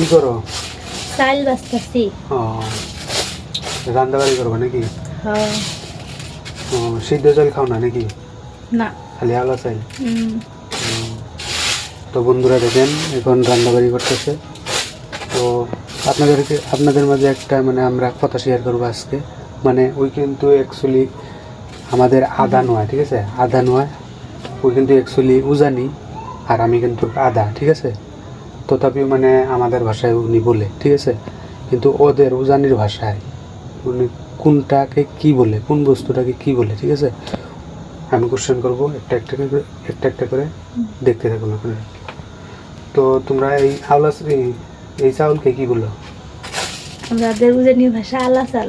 কি করো? চাল বাছতাছি। রান্নাবাড়ি করবো নাকি? হ্যাঁ। সিদ্ধ চাল খাও না নাকি? না। খালি আলা চাল? তো বন্ধুরা দেখেন এখন রান্নাবাড়ি করতেছে। তো আপনাদের মাঝে একটা মানে আমরা কথা শেয়ার করবো আজকে। মানে ওই কিন্তু অ্যাকচুয়ালি আমাদের আদা নয়, ঠিক আছে? আদা নয়, ওই কিন্তু অ্যাকচুয়ালি উজানি, আর আমি কিন্তু আদা, ঠিক আছে? তথাপিও মানে আমাদের ভাষায় উনি বলে, ঠিক আছে? কিন্তু ওদের উজানির ভাষায় উনি কোনটাকে কি বলে, কোন বস্তুটাকে কি বলে, ঠিক আছে? আমি কোশ্চেন করবো একটা করে দেখতে থাকুন আপনারা। তো তোমরা এই এই চাউলকে কি বলো? আমাদের উজানি ভাষা আলা চাল।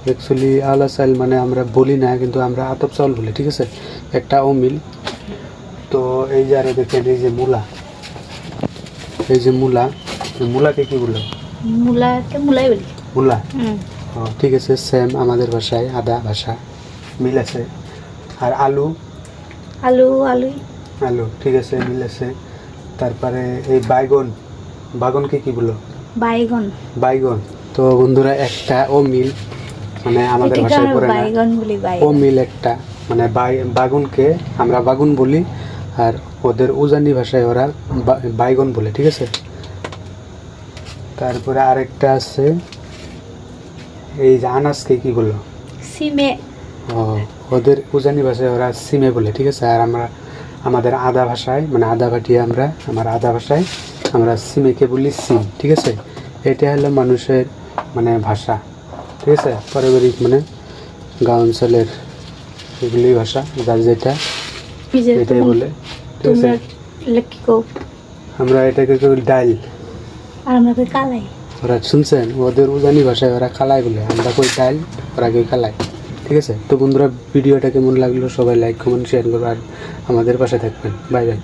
অ্যাকচুয়ালি আলা চাল মানে আমরা বলি না, কিন্তু আমরা আতপ চাউল বলি, ঠিক আছে? একটা অমিল। তো এই যে আরো দেখেন এই যে মূলা, এই যে মূলাকে কি বলো? মূলাকে মূলাই বলি। মূলা, ঠিক আছে, সেম আমাদের ভাষায় আদা ভাষা মিল আছে। আর আলু, আলুই। আলু, ঠিক আছে, মিল আছে। তারপরে এই বাগনকে কি বলো? বাইগন। তো বন্ধুরা একটা ও মিল মানে আমাদের ভাষায় পড়ে না, ও মিল একটা মানে বাগুনকে আমরা বাগুন বলি, আর ওদের উজানি ভাষায় ওরা বাইগন বলে, ঠিক আছে? তারপরে আরেকটা আছে এই যে আনাজকে কি বলো? সিমে। ওদের উজানি ভাষায় ওরা সিমে বলে, ঠিক আছে? আর আমরা আমাদের আদা ভাষায় মানে আদা ভাটিয়ে আমার আদা ভাষায় আমরা সিমেকে বলি সিম, ঠিক আছে? এটা হলো মানুষের মানে ভাষা, ঠিক আছে? পারিবারিক মানে গাঁও অঞ্চলের এগুলি ভাষা, যার যেটা এটাই বলে, ঠিক আছে? আমরা এটাকে ডাইল, আর আমরা কই কালাই। ওরা শুনছেন ওদের উজানি ভাষায় ওরা কালাই বলে, আমরা কই ডাইল, ওরা কই কালাই, ঠিক আছে? তো বন্ধুরা ভিডিওটা কেমন লাগলো সবাই লাইক কমেন্ট শেয়ার করবে, আর আমাদের পাশে থাকবেন। Bye bye.